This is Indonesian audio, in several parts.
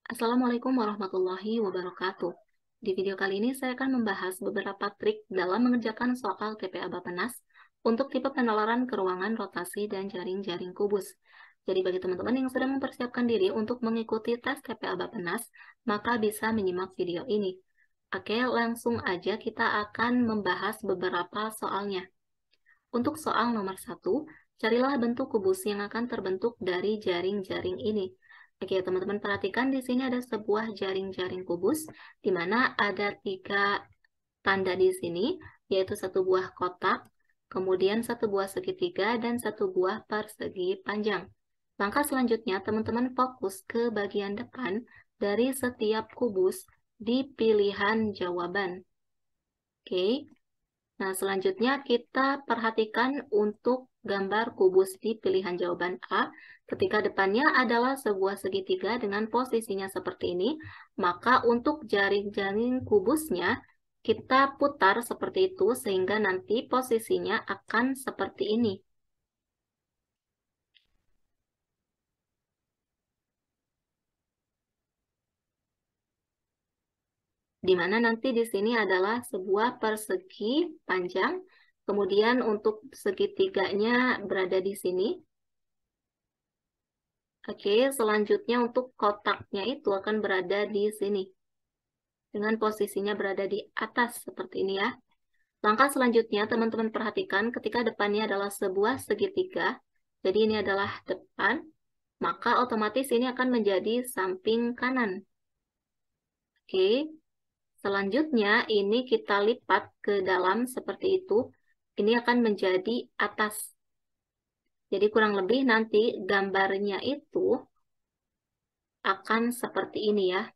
Assalamualaikum warahmatullahi wabarakatuh. Di video kali ini saya akan membahas beberapa trik dalam mengerjakan soal TPA Bappenas untuk tipe penalaran ke ruangan rotasi dan jaring-jaring kubus. Jadi bagi teman-teman yang sedang mempersiapkan diri untuk mengikuti tes TPA Bappenas, maka bisa menyimak video ini. Oke, langsung aja kita akan membahas beberapa soalnya. Untuk soal nomor 1, carilah bentuk kubus yang akan terbentuk dari jaring-jaring ini. Oke, teman-teman perhatikan di sini ada sebuah jaring-jaring kubus, di mana ada 3 tanda di sini, yaitu satu buah kotak, kemudian satu buah segitiga, dan satu buah persegi panjang. Langkah selanjutnya, teman-teman fokus ke bagian depan dari setiap kubus di pilihan jawaban. Oke. Nah, selanjutnya kita perhatikan untuk gambar kubus di pilihan jawaban A. Ketika depannya adalah sebuah segitiga dengan posisinya seperti ini, maka untuk jaring-jaring kubusnya kita putar seperti itu sehingga nanti posisinya akan seperti ini. Di mana nanti di sini adalah sebuah persegi panjang, kemudian untuk segitiganya berada di sini. Oke, selanjutnya untuk kotaknya itu akan berada di sini. Dengan posisinya berada di atas seperti ini ya. Langkah selanjutnya teman-teman perhatikan ketika depannya adalah sebuah segitiga. Jadi ini adalah depan, maka otomatis ini akan menjadi samping kanan. Oke, selanjutnya ini kita lipat ke dalam seperti itu. Ini akan menjadi atas. Jadi kurang lebih nanti gambarnya itu akan seperti ini ya.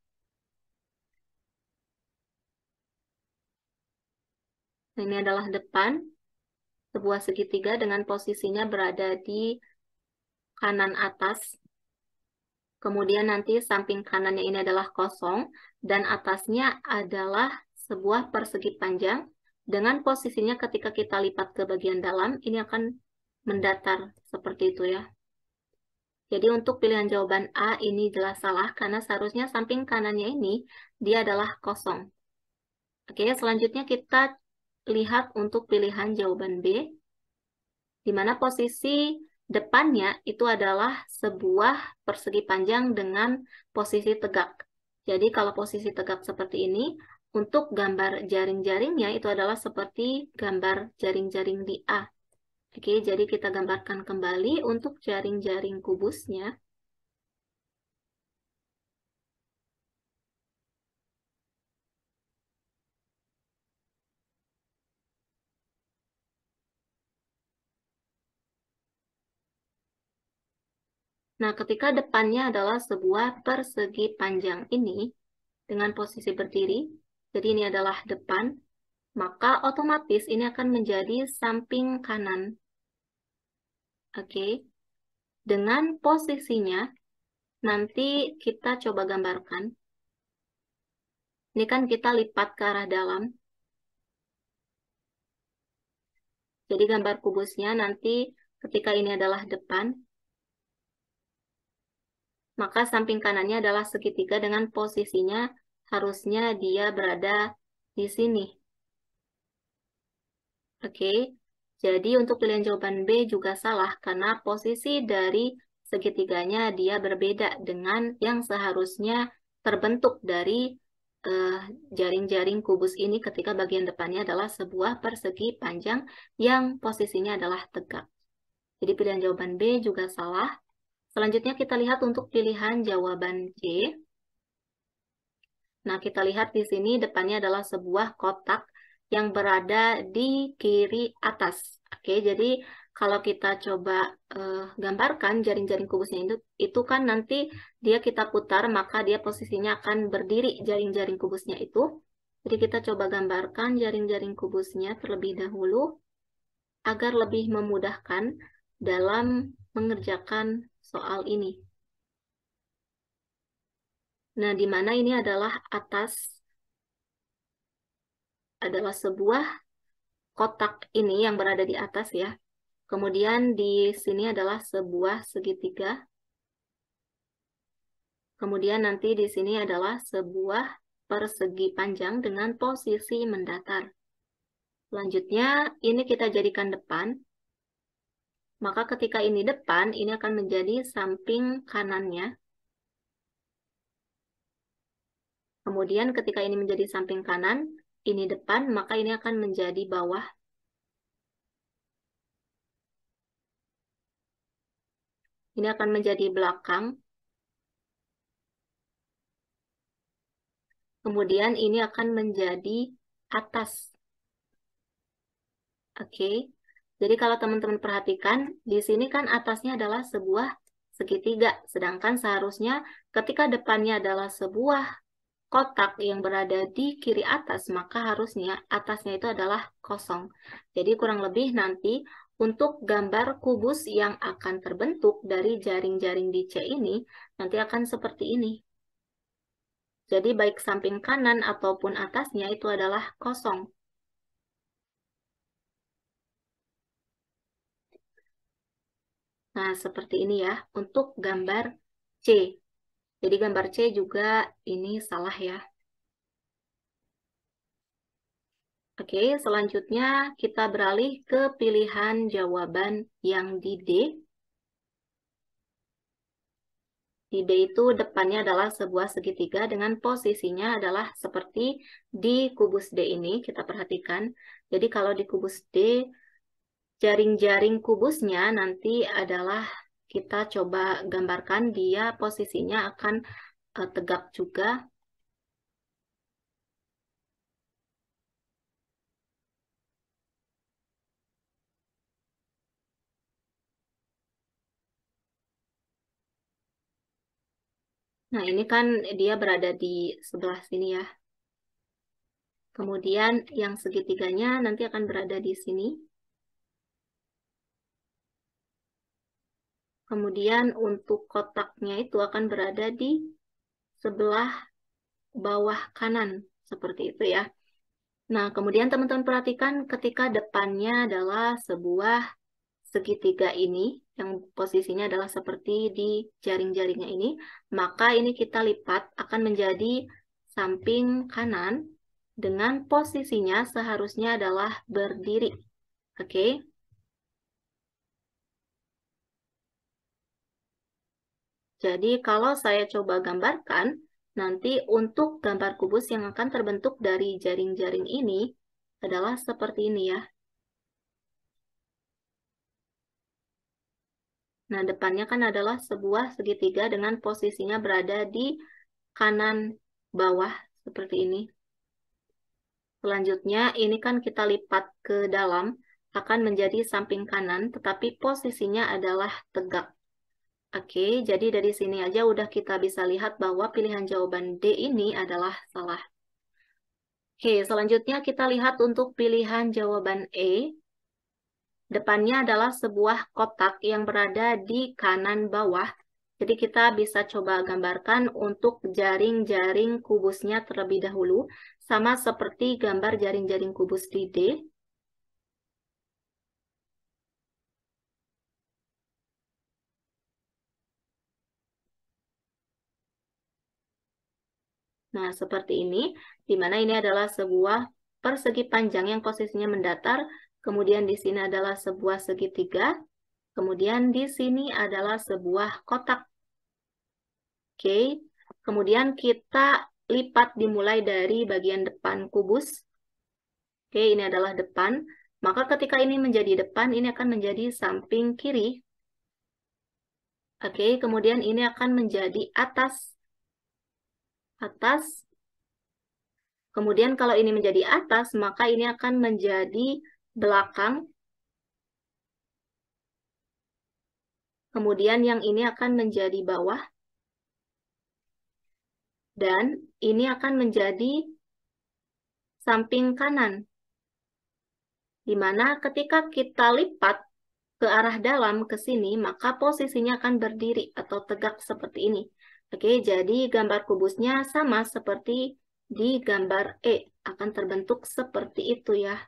Ini adalah depan, sebuah segitiga dengan posisinya berada di kanan atas. Kemudian nanti samping kanannya ini adalah kosong, dan atasnya adalah sebuah persegi panjang. Dengan posisinya ketika kita lipat ke bagian dalam, ini akan mendatar seperti itu ya. Jadi untuk pilihan jawaban A ini jelas salah, karena seharusnya samping kanannya ini dia adalah kosong. Oke, selanjutnya kita lihat untuk pilihan jawaban B, di mana posisi depannya itu adalah sebuah persegi panjang dengan posisi tegak. Jadi kalau posisi tegak seperti ini, untuk gambar jaring-jaringnya itu adalah seperti gambar jaring-jaring di A. Oke, jadi kita gambarkan kembali untuk jaring-jaring kubusnya. Nah, ketika depannya adalah sebuah persegi panjang ini dengan posisi berdiri, jadi ini adalah depan, maka otomatis ini akan menjadi samping kanan. Oke, dengan posisinya nanti kita coba gambarkan. Ini kan kita lipat ke arah dalam. Jadi gambar kubusnya nanti ketika ini adalah depan, maka samping kanannya adalah segitiga dengan posisinya harusnya dia berada di sini. Oke, jadi untuk pilihan jawaban B juga salah karena posisi dari segitiganya dia berbeda dengan yang seharusnya terbentuk dari jaring-jaring kubus ini ketika bagian depannya adalah sebuah persegi panjang yang posisinya adalah tegak. Jadi pilihan jawaban B juga salah. Selanjutnya kita lihat untuk pilihan jawaban C. Nah, kita lihat di sini depannya adalah sebuah kotak yang berada di kiri atas. Oke, jadi kalau kita coba gambarkan jaring-jaring kubusnya itu kan nanti dia kita putar, maka dia posisinya akan berdiri jaring-jaring kubusnya itu. Jadi kita coba gambarkan jaring-jaring kubusnya terlebih dahulu agar lebih memudahkan dalam mengerjakan soal ini. Nah, di mana ini adalah atas, adalah sebuah kotak ini yang berada di atas ya. Kemudian di sini adalah sebuah segitiga. Kemudian nanti di sini adalah sebuah persegi panjang dengan posisi mendatar. Selanjutnya, ini kita jadikan depan. Maka ketika ini depan, ini akan menjadi samping kanannya. Kemudian ketika ini menjadi samping kanan, ini depan, maka ini akan menjadi bawah. Ini akan menjadi belakang. Kemudian ini akan menjadi atas. Oke. Jadi kalau teman-teman perhatikan, di sini kan atasnya adalah sebuah segitiga. Sedangkan seharusnya ketika depannya adalah sebuah kotak yang berada di kiri atas, maka harusnya atasnya itu adalah kosong. Jadi kurang lebih nanti untuk gambar kubus yang akan terbentuk dari jaring-jaring di C ini, nanti akan seperti ini. Jadi baik samping kanan ataupun atasnya itu adalah kosong. Nah, seperti ini ya untuk gambar C. Jadi gambar C juga ini salah ya. Oke, selanjutnya kita beralih ke pilihan jawaban yang di D. Di D itu depannya adalah sebuah segitiga dengan posisinya adalah seperti di kubus D ini, kita perhatikan. Jadi kalau di kubus D, jaring-jaring kubusnya nanti adalah kita coba gambarkan dia posisinya akan tegak juga. Nah, ini kan dia berada di sebelah sini ya. Kemudian yang segitiganya nanti akan berada di sini. Kemudian untuk kotaknya itu akan berada di sebelah bawah kanan. Seperti itu ya. Nah, kemudian teman-teman perhatikan ketika depannya adalah sebuah segitiga ini, yang posisinya adalah seperti di jaring-jaringnya ini, maka ini kita lipat akan menjadi samping kanan dengan posisinya seharusnya adalah berdiri. Oke. Jadi kalau saya coba gambarkan, nanti untuk gambar kubus yang akan terbentuk dari jaring-jaring ini adalah seperti ini ya. Nah, depannya kan adalah sebuah segitiga dengan posisinya berada di kanan bawah seperti ini. Selanjutnya, ini kan kita lipat ke dalam, akan menjadi samping kanan, tetapi posisinya adalah tegak. Oke, jadi dari sini aja udah kita bisa lihat bahwa pilihan jawaban D ini adalah salah. Oke, selanjutnya kita lihat untuk pilihan jawaban E. Depannya adalah sebuah kotak yang berada di kanan bawah. Jadi kita bisa coba gambarkan untuk jaring-jaring kubusnya terlebih dahulu. Sama seperti gambar jaring-jaring kubus di D. Nah, seperti ini. Di mana ini adalah sebuah persegi panjang yang posisinya mendatar. Kemudian di sini adalah sebuah segitiga. Kemudian di sini adalah sebuah kotak. Oke, kemudian kita lipat dimulai dari bagian depan kubus. Oke, ini adalah depan. Maka ketika ini menjadi depan, ini akan menjadi samping kiri. Oke, kemudian ini akan menjadi atas. Atas. Kemudian kalau ini menjadi atas, maka ini akan menjadi belakang. Kemudian yang ini akan menjadi bawah. Dan ini akan menjadi samping kanan. Di mana ketika kita lipat ke arah dalam ke sini, maka posisinya akan berdiri atau tegak seperti ini. Oke, jadi gambar kubusnya sama seperti di gambar E, akan terbentuk seperti itu ya.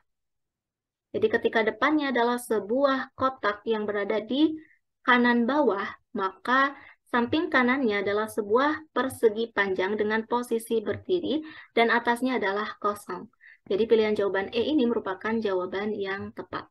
Jadi ketika depannya adalah sebuah kotak yang berada di kanan bawah, maka Samping kanannya adalah sebuah persegi panjang dengan posisi berdiri dan atasnya adalah kosong. Jadi pilihan jawaban E ini merupakan jawaban yang tepat.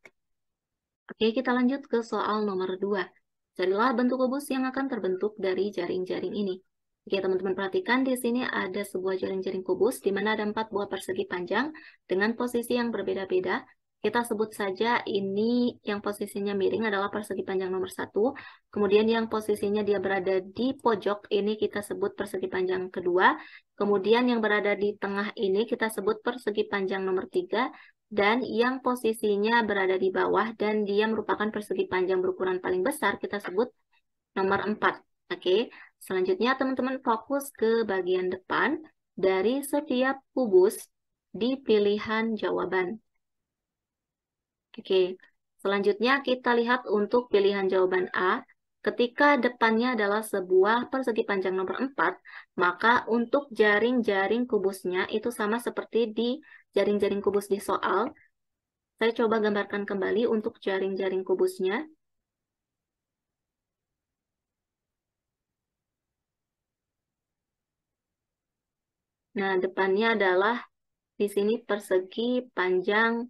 Oke, kita lanjut ke soal nomor 2. Carilah bentuk kubus yang akan terbentuk dari jaring-jaring ini. Oke, teman-teman perhatikan di sini ada sebuah jaring-jaring kubus di mana ada 4 buah persegi panjang dengan posisi yang berbeda-beda. Kita sebut saja ini yang posisinya miring adalah persegi panjang nomor 1. Kemudian yang posisinya dia berada di pojok ini kita sebut persegi panjang kedua. Kemudian yang berada di tengah ini kita sebut persegi panjang nomor 3. Dan yang posisinya berada di bawah dan dia merupakan persegi panjang berukuran paling besar kita sebut nomor 4. Oke, selanjutnya teman-teman fokus ke bagian depan dari setiap kubus di pilihan jawaban. Oke, selanjutnya kita lihat untuk pilihan jawaban A. Ketika depannya adalah sebuah persegi panjang nomor 4, maka untuk jaring-jaring kubusnya itu sama seperti di jaring-jaring kubus di soal. Saya coba gambarkan kembali untuk jaring-jaring kubusnya. Nah, depannya adalah di sini persegi panjang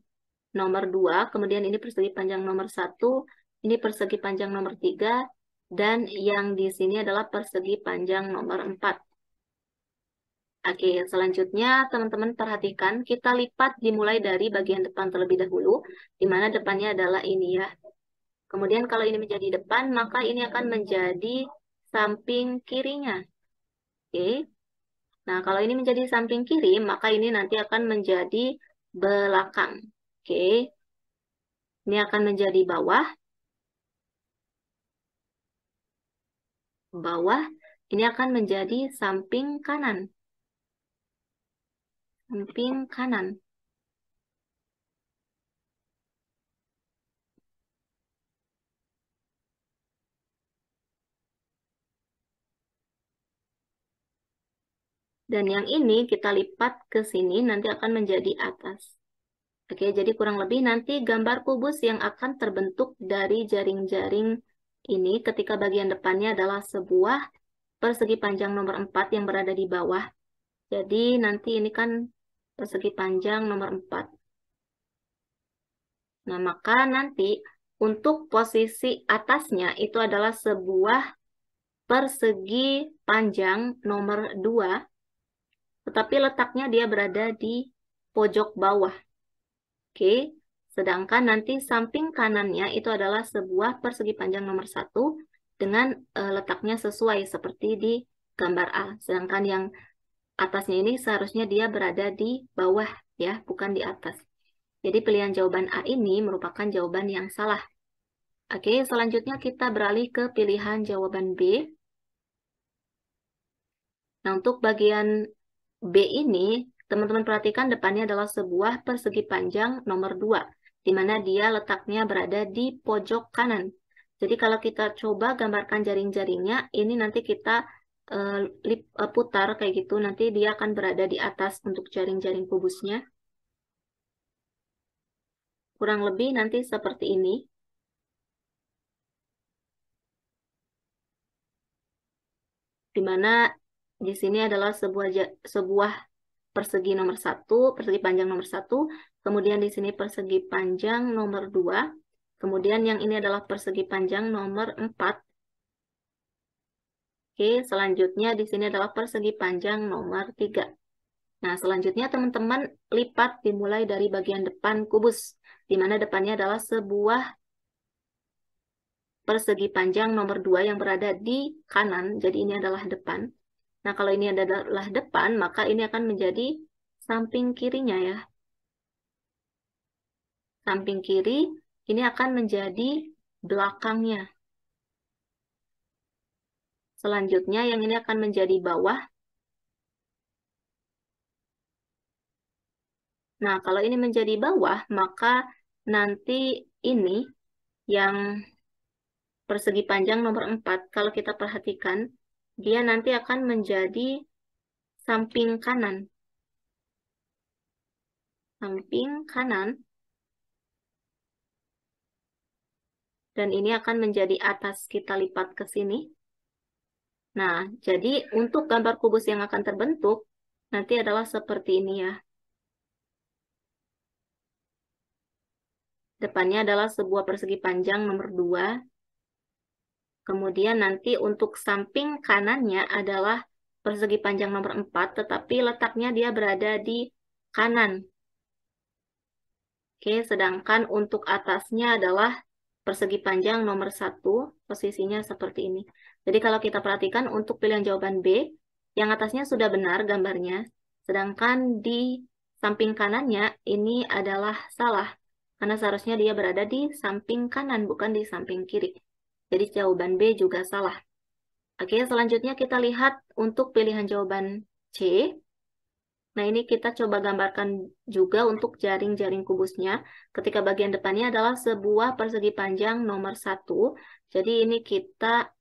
nomor 2, kemudian ini persegi panjang nomor 1, ini persegi panjang nomor 3, dan yang di sini adalah persegi panjang nomor 4. Oke, selanjutnya teman-teman perhatikan, kita lipat dimulai dari bagian depan terlebih dahulu, di mana depannya adalah ini ya. Kemudian kalau ini menjadi depan, maka ini akan menjadi samping kirinya. Oke. Nah, kalau ini menjadi samping kiri, maka ini nanti akan menjadi belakang. Oke. Ini akan menjadi bawah. Bawah. Ini akan menjadi samping kanan. Samping kanan. Dan yang ini kita lipat ke sini, nanti akan menjadi atas. Oke, jadi kurang lebih nanti gambar kubus yang akan terbentuk dari jaring-jaring ini ketika bagian depannya adalah sebuah persegi panjang nomor 4 yang berada di bawah. Jadi nanti ini kan persegi panjang nomor 4. Nah, maka nanti untuk posisi atasnya itu adalah sebuah persegi panjang nomor 2, tetapi letaknya dia berada di pojok bawah. Oke, sedangkan nanti samping kanannya itu adalah sebuah persegi panjang nomor 1 dengan letaknya sesuai seperti di gambar A. Sedangkan yang atasnya ini seharusnya dia berada di bawah ya, bukan di atas. Jadi pilihan jawaban A ini merupakan jawaban yang salah. Oke, selanjutnya kita beralih ke pilihan jawaban B. Nah, untuk bagian B ini, teman-teman perhatikan depannya adalah sebuah persegi panjang nomor 2, di mana dia letaknya berada di pojok kanan. Jadi kalau kita coba gambarkan jaring-jaringnya, ini nanti kita putar kayak gitu, nanti dia akan berada di atas untuk jaring-jaring kubusnya. Kurang lebih nanti seperti ini. Di mana di sini adalah sebuah persegi nomor 1, persegi panjang nomor 1, kemudian di sini persegi panjang nomor 2, kemudian yang ini adalah persegi panjang nomor 4. Oke, selanjutnya di sini adalah persegi panjang nomor 3. Nah, selanjutnya teman-teman lipat dimulai dari bagian depan kubus, di mana depannya adalah sebuah persegi panjang nomor 2 yang berada di kanan, jadi ini adalah depan. Nah, kalau ini adalah depan, maka ini akan menjadi samping kirinya ya. Samping kiri, ini akan menjadi belakangnya. Selanjutnya, yang ini akan menjadi bawah. Nah, kalau ini menjadi bawah, maka nanti ini yang persegi panjang nomor 4, kalau kita perhatikan, dia nanti akan menjadi samping kanan. Samping kanan. Dan ini akan menjadi atas, kita lipat ke sini. Nah, jadi untuk gambar kubus yang akan terbentuk, nanti adalah seperti ini ya. Depannya adalah sebuah persegi panjang nomor 2. Kemudian nanti untuk samping kanannya adalah persegi panjang nomor 4, tetapi letaknya dia berada di kanan. Oke, sedangkan untuk atasnya adalah persegi panjang nomor 1, posisinya seperti ini. Jadi kalau kita perhatikan untuk pilihan jawaban B, yang atasnya sudah benar gambarnya, sedangkan di samping kanannya ini adalah salah, karena seharusnya dia berada di samping kanan, bukan di samping kiri. Jadi jawaban B juga salah. Oke, selanjutnya kita lihat untuk pilihan jawaban C. Nah, ini kita coba gambarkan juga untuk jaring-jaring kubusnya. Ketika bagian depannya adalah sebuah persegi panjang nomor 1. Jadi ini kita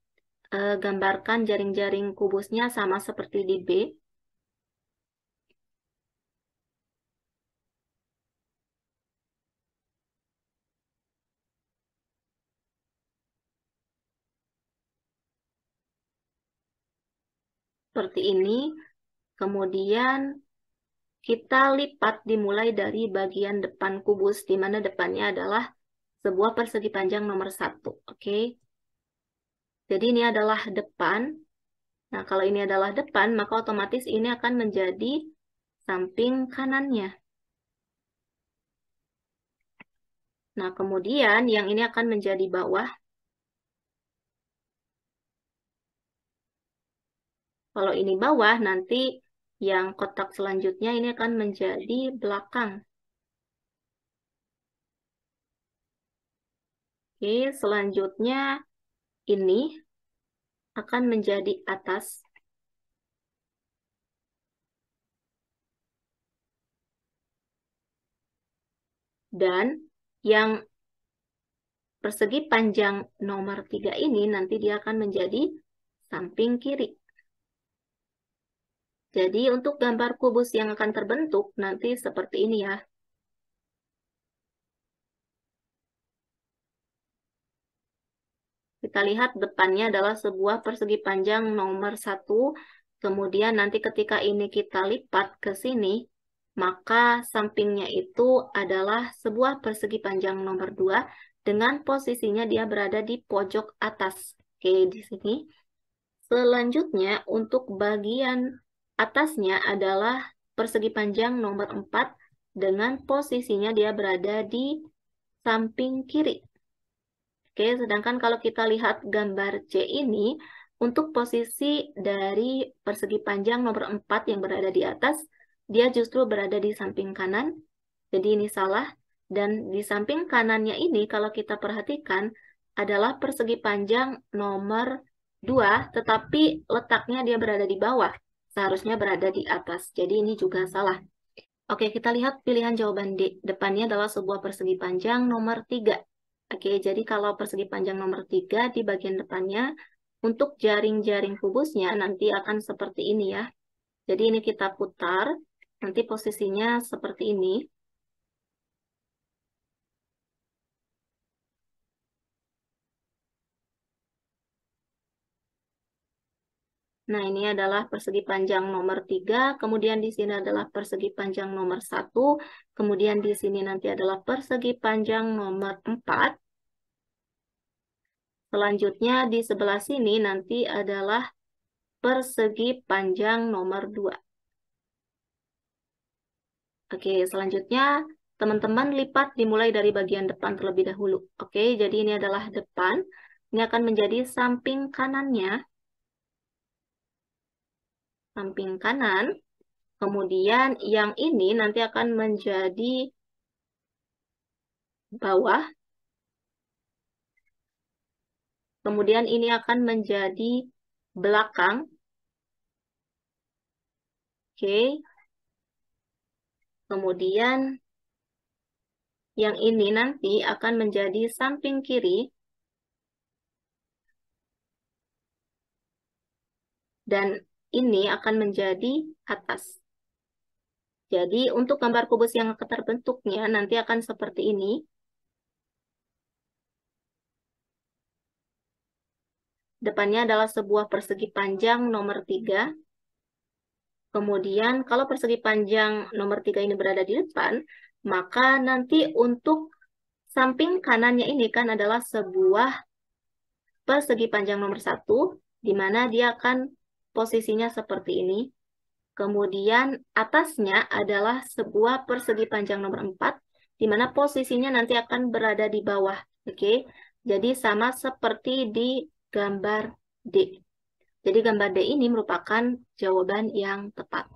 gambarkan jaring-jaring kubusnya sama seperti di B. Seperti ini. Kemudian kita lipat dimulai dari bagian depan kubus, di mana depannya adalah sebuah persegi panjang nomor 1. Oke. Jadi ini adalah depan. Nah, kalau ini adalah depan, maka otomatis ini akan menjadi samping kanannya. Nah, kemudian yang ini akan menjadi bawah. Kalau ini bawah, nanti yang kotak selanjutnya ini akan menjadi belakang. Oke, selanjutnya ini akan menjadi atas. Dan yang persegi panjang nomor 3 ini nanti dia akan menjadi samping kiri. Jadi untuk gambar kubus yang akan terbentuk nanti seperti ini ya. Kita lihat depannya adalah sebuah persegi panjang nomor 1. Kemudian nanti ketika ini kita lipat ke sini, maka sampingnya itu adalah sebuah persegi panjang nomor 2 dengan posisinya dia berada di pojok atas. Oke, di sini. Selanjutnya untuk bagian atasnya adalah persegi panjang nomor 4 dengan posisinya dia berada di samping kiri. Oke, sedangkan kalau kita lihat gambar C ini, untuk posisi dari persegi panjang nomor 4 yang berada di atas, dia justru berada di samping kanan. Jadi ini salah. Dan di samping kanannya ini, kalau kita perhatikan, adalah persegi panjang nomor 2, tetapi letaknya dia berada di bawah. Seharusnya berada di atas. Jadi ini juga salah. Oke, kita lihat pilihan jawaban D. Depannya adalah sebuah persegi panjang nomor 3. Oke, jadi kalau persegi panjang nomor 3 di bagian depannya, untuk jaring-jaring kubusnya nanti akan seperti ini ya. Jadi ini kita putar, nanti posisinya seperti ini. Nah, ini adalah persegi panjang nomor 3, kemudian di sini adalah persegi panjang nomor 1, kemudian di sini nanti adalah persegi panjang nomor 4. Selanjutnya di sebelah sini nanti adalah persegi panjang nomor 2. Oke, selanjutnya teman-teman lipat dimulai dari bagian depan terlebih dahulu. Oke, jadi ini adalah depan. Ini akan menjadi samping kanannya. Samping kanan. Kemudian yang ini nanti akan menjadi bawah. Kemudian ini akan menjadi belakang. Oke. Kemudian yang ini nanti akan menjadi samping kiri. Dan ini akan menjadi atas. Jadi untuk gambar kubus yang terbentuknya nanti akan seperti ini. depannya adalah sebuah persegi panjang nomor 3. Kemudian kalau persegi panjang nomor 3 ini berada di depan, maka nanti untuk samping kanannya ini kan adalah sebuah persegi panjang nomor 1, di mana dia akan posisinya seperti ini. Kemudian atasnya adalah sebuah persegi panjang nomor 4, di mana posisinya nanti akan berada di bawah. Oke, jadi sama seperti di gambar D. Jadi gambar D ini merupakan jawaban yang tepat.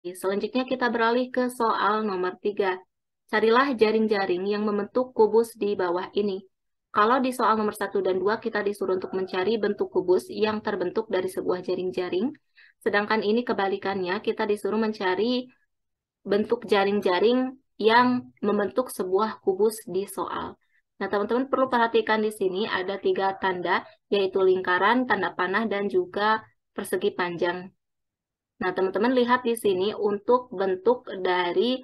Selanjutnya kita beralih ke soal nomor 3. Carilah jaring-jaring yang membentuk kubus di bawah ini. Kalau di soal nomor 1 dan 2 kita disuruh untuk mencari bentuk kubus yang terbentuk dari sebuah jaring-jaring. Sedangkan ini kebalikannya, kita disuruh mencari bentuk jaring-jaring yang membentuk sebuah kubus di soal. Nah, teman-teman perlu perhatikan di sini ada 3 tanda, yaitu lingkaran, tanda panah, dan juga persegi panjang. Nah, teman-teman lihat di sini untuk bentuk dari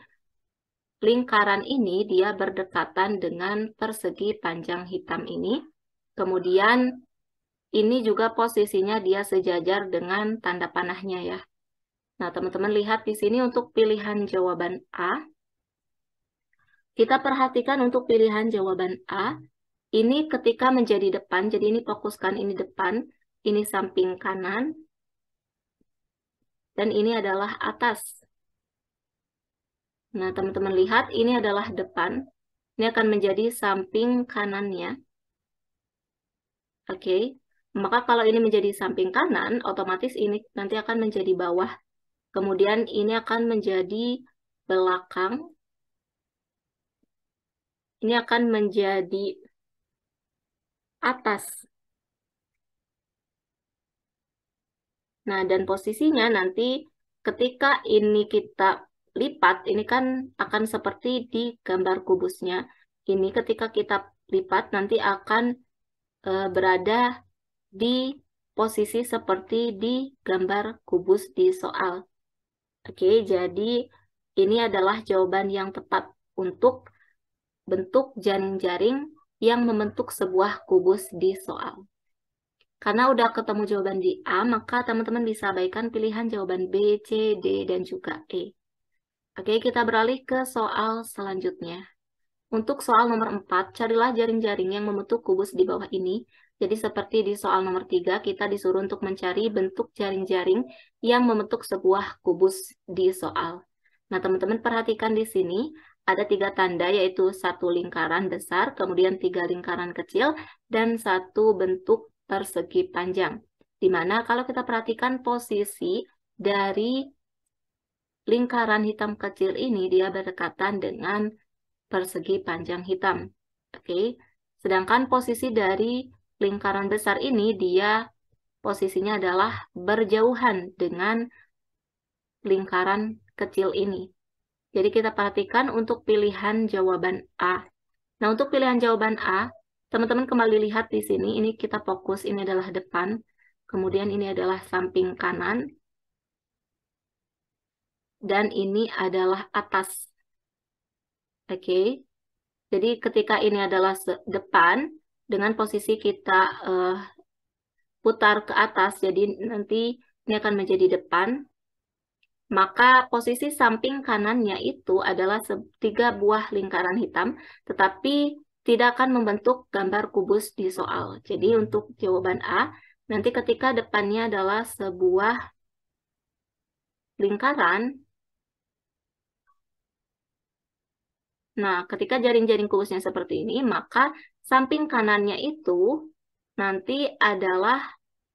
lingkaran ini dia berdekatan dengan persegi panjang hitam ini. Kemudian ini juga posisinya dia sejajar dengan tanda panahnya ya. Nah, teman-teman lihat di sini untuk pilihan jawaban A. Kita perhatikan untuk pilihan jawaban A. Ini ketika menjadi depan, jadi ini fokuskan ini depan, ini samping kanan, dan ini adalah atas. Nah, teman-teman lihat, ini adalah depan. Ini akan menjadi samping kanannya. Oke. Maka kalau ini menjadi samping kanan, otomatis ini nanti akan menjadi bawah. Kemudian ini akan menjadi belakang. Ini akan menjadi atas. Nah, dan posisinya nanti ketika ini kita lipat, ini kan akan seperti di gambar kubusnya. Ini ketika kita lipat nanti akan berada di posisi seperti di gambar kubus di soal. Oke, jadi ini adalah jawaban yang tepat untuk bentuk jaring-jaring yang membentuk sebuah kubus di soal. Karena udah ketemu jawaban di A, maka teman-teman bisa abaikan pilihan jawaban B, C, D, dan juga E. Oke, kita beralih ke soal selanjutnya. Untuk soal nomor 4, carilah jaring-jaring yang membentuk kubus di bawah ini. Jadi seperti di soal nomor 3, kita disuruh untuk mencari bentuk jaring-jaring yang membentuk sebuah kubus di soal. Nah, teman-teman perhatikan di sini, ada 3 tanda, yaitu 1 lingkaran besar, kemudian 3 lingkaran kecil, dan 1 bentuk persegi panjang. Dimana kalau kita perhatikan posisi dari lingkaran hitam kecil ini, dia berdekatan dengan persegi panjang hitam. Oke. Sedangkan posisi dari lingkaran besar ini, dia posisinya adalah berjauhan dengan lingkaran kecil ini. Jadi kita perhatikan untuk pilihan jawaban A. Nah, untuk pilihan jawaban A, teman-teman kembali lihat di sini, ini kita fokus, ini adalah depan, kemudian ini adalah samping kanan, dan ini adalah atas. Oke, jadi ketika ini adalah depan, dengan posisi kita putar ke atas, jadi nanti ini akan menjadi depan, maka posisi samping kanannya itu adalah 3 buah lingkaran hitam, tetapi tidak akan membentuk gambar kubus di soal. Jadi untuk jawaban A, nanti ketika depannya adalah sebuah lingkaran, nah ketika jaring-jaring kubusnya seperti ini, maka samping kanannya itu nanti adalah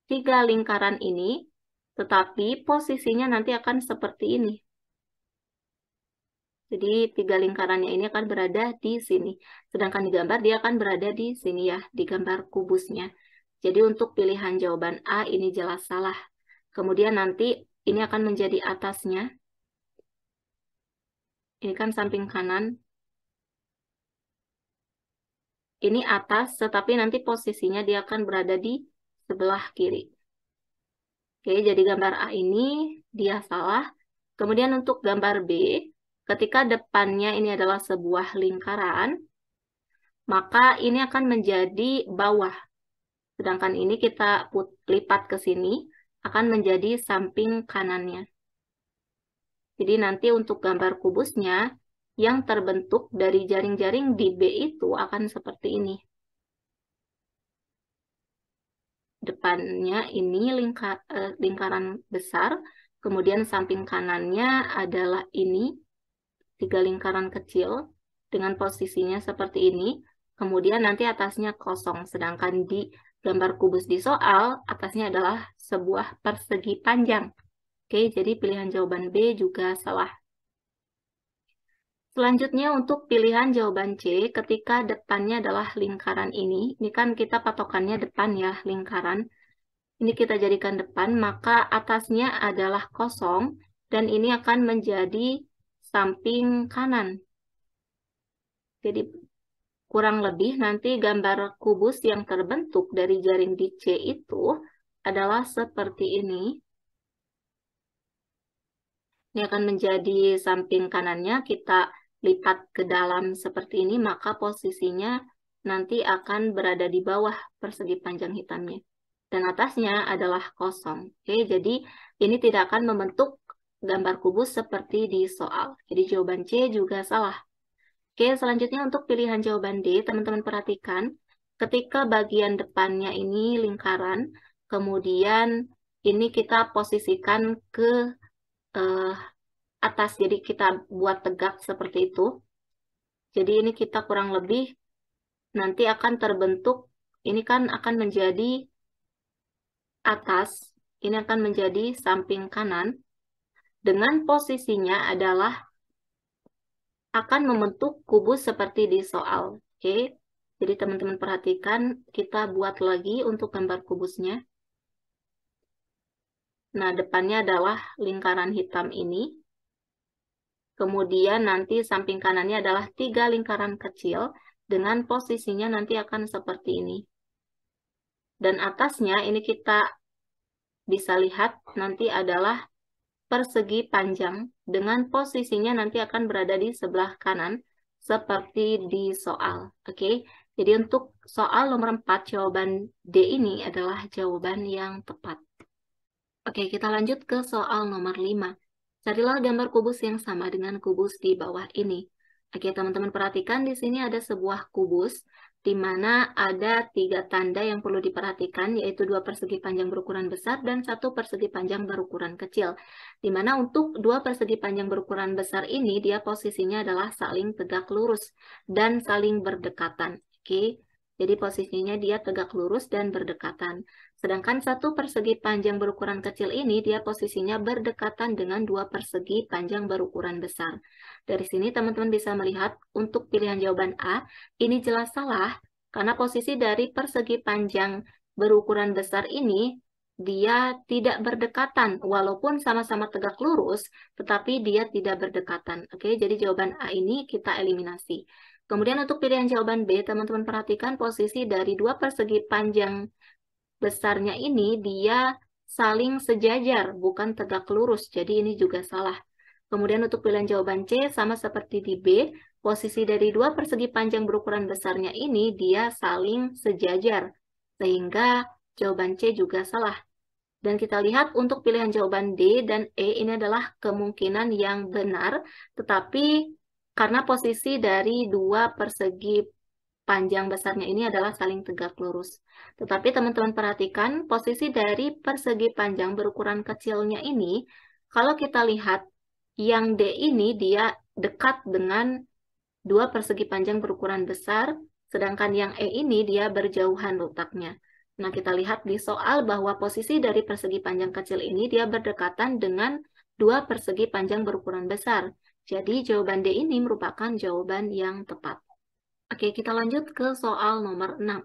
3 lingkaran ini, tetapi posisinya nanti akan seperti ini. Jadi 3 lingkarannya ini akan berada di sini. Sedangkan di gambar dia akan berada di sini ya, di gambar kubusnya. Jadi untuk pilihan jawaban A ini jelas salah. Kemudian nanti ini akan menjadi atasnya. Ini kan samping kanan. Ini atas, tetapi nanti posisinya dia akan berada di sebelah kiri. Oke, jadi gambar A ini dia salah. Kemudian untuk gambar B, ketika depannya ini adalah sebuah lingkaran, maka ini akan menjadi bawah. Sedangkan ini kita lipat ke sini, akan menjadi samping kanannya. Jadi nanti untuk gambar kubusnya, yang terbentuk dari jaring-jaring di B itu akan seperti ini. Depannya ini lingkaran besar, kemudian samping kanannya adalah ini, 3 lingkaran kecil dengan posisinya seperti ini. Kemudian nanti atasnya kosong, sedangkan di gambar kubus di soal, atasnya adalah sebuah persegi panjang. Oke, jadi pilihan jawaban B juga salah. Selanjutnya untuk pilihan jawaban C, ketika depannya adalah lingkaran ini kan kita patokannya depan ya, lingkaran. Ini kita jadikan depan, maka atasnya adalah kosong, dan ini akan menjadi samping kanan. Jadi kurang lebih nanti gambar kubus yang terbentuk dari jaring di C itu adalah seperti ini. Ini akan menjadi samping kanannya, kita lipat ke dalam seperti ini, maka posisinya nanti akan berada di bawah persegi panjang hitamnya. Dan atasnya adalah kosong. Oke, jadi ini tidak akan membentuk gambar kubus seperti di soal. Jadi jawaban C juga salah. Oke, selanjutnya untuk pilihan jawaban D, teman-teman perhatikan, ketika bagian depannya ini lingkaran, kemudian ini kita posisikan ke atas, jadi kita buat tegak seperti itu. Jadi ini kita kurang lebih nanti akan terbentuk, ini kan akan menjadi atas, ini akan menjadi samping kanan, dengan posisinya adalah akan membentuk kubus seperti di soal. Oke, jadi teman-teman perhatikan, kita buat lagi untuk gambar kubusnya. Nah, depannya adalah lingkaran hitam ini. Kemudian nanti samping kanannya adalah 3 lingkaran kecil dengan posisinya nanti akan seperti ini. Dan atasnya ini kita bisa lihat nanti adalah persegi panjang dengan posisinya nanti akan berada di sebelah kanan seperti di soal. Oke, jadi untuk soal nomor 4 jawaban D ini adalah jawaban yang tepat. Oke, kita lanjut ke soal nomor 5. Carilah gambar kubus yang sama dengan kubus di bawah ini. Oke, teman-teman perhatikan di sini ada sebuah kubus di mana ada 3 tanda yang perlu diperhatikan, yaitu 2 persegi panjang berukuran besar dan 1 persegi panjang berukuran kecil. Di mana untuk 2 persegi panjang berukuran besar ini, dia posisinya adalah saling tegak lurus dan saling berdekatan. Oke, jadi posisinya dia tegak lurus dan berdekatan. Sedangkan 1 persegi panjang berukuran kecil ini, dia posisinya berdekatan dengan 2 persegi panjang berukuran besar. Dari sini teman-teman bisa melihat untuk pilihan jawaban A, ini jelas salah, karena posisi dari persegi panjang berukuran besar ini, dia tidak berdekatan, walaupun sama-sama tegak lurus, tetapi dia tidak berdekatan. Oke, jadi jawaban A ini kita eliminasi. Kemudian untuk pilihan jawaban B, teman-teman perhatikan posisi dari 2 persegi panjang besarnya ini dia saling sejajar, bukan tegak lurus. Jadi ini juga salah. Kemudian untuk pilihan jawaban C, sama seperti di B, posisi dari 2 persegi panjang berukuran besarnya ini dia saling sejajar. Sehingga jawaban C juga salah. Dan kita lihat untuk pilihan jawaban D dan E ini adalah kemungkinan yang benar, tetapi karena posisi dari 2 persegi panjang besarnya ini adalah saling tegak lurus. Tetapi teman-teman perhatikan posisi dari persegi panjang berukuran kecilnya ini, kalau kita lihat yang D ini dia dekat dengan 2 persegi panjang berukuran besar, sedangkan yang E ini dia berjauhan letaknya. Nah, kita lihat di soal bahwa posisi dari persegi panjang kecil ini dia berdekatan dengan 2 persegi panjang berukuran besar. Jadi jawaban D ini merupakan jawaban yang tepat. Oke, kita lanjut ke soal nomor 6.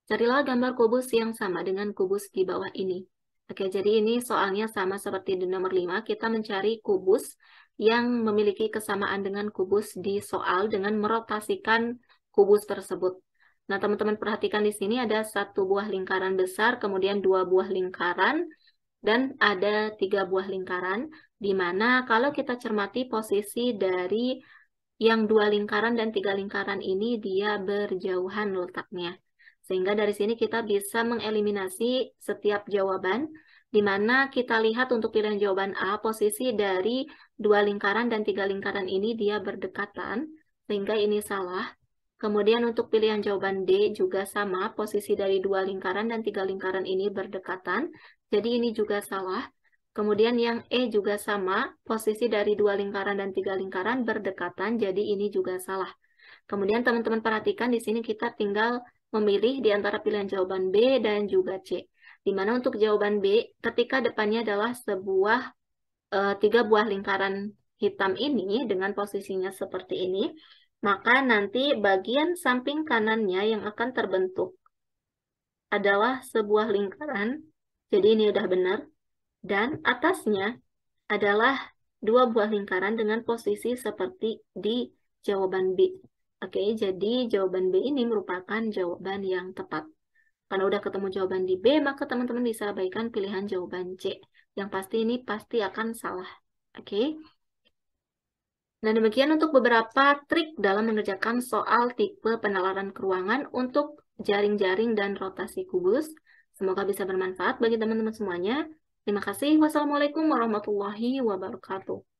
Carilah gambar kubus yang sama dengan kubus di bawah ini. Oke, jadi ini soalnya sama seperti di nomor 5. Kita mencari kubus yang memiliki kesamaan dengan kubus di soal dengan merotasikan kubus tersebut. Nah, teman-teman perhatikan di sini ada 1 buah lingkaran besar, kemudian 2 buah lingkaran, dan ada 3 buah lingkaran, di mana kalau kita cermati posisi dari yang 2 lingkaran dan 3 lingkaran ini dia berjauhan letaknya. Sehingga dari sini kita bisa mengeliminasi setiap jawaban, di mana kita lihat untuk pilihan jawaban A, posisi dari 2 lingkaran dan 3 lingkaran ini dia berdekatan, sehingga ini salah. Kemudian untuk pilihan jawaban D juga sama, posisi dari 2 lingkaran dan 3 lingkaran ini berdekatan, jadi ini juga salah. Kemudian yang E juga sama, posisi dari 2 lingkaran dan 3 lingkaran berdekatan, jadi ini juga salah. Kemudian teman-teman perhatikan di sini kita tinggal memilih di antara pilihan jawaban B dan juga C. Di mana untuk jawaban B, ketika depannya adalah sebuah 3 buah lingkaran hitam ini dengan posisinya seperti ini, maka nanti bagian samping kanannya yang akan terbentuk adalah sebuah lingkaran. Jadi ini udah benar. Dan atasnya adalah 2 buah lingkaran dengan posisi seperti di jawaban B. Oke, jadi jawaban B ini merupakan jawaban yang tepat. Karena udah ketemu jawaban di B, maka teman-teman bisa abaikan pilihan jawaban C. Yang pasti ini pasti akan salah. Oke. Nah, demikian untuk beberapa trik dalam mengerjakan soal tipe penalaran keruangan untuk jaring-jaring dan rotasi kubus. Semoga bisa bermanfaat bagi teman-teman semuanya. Terima kasih. Wassalamualaikum warahmatullahi wabarakatuh.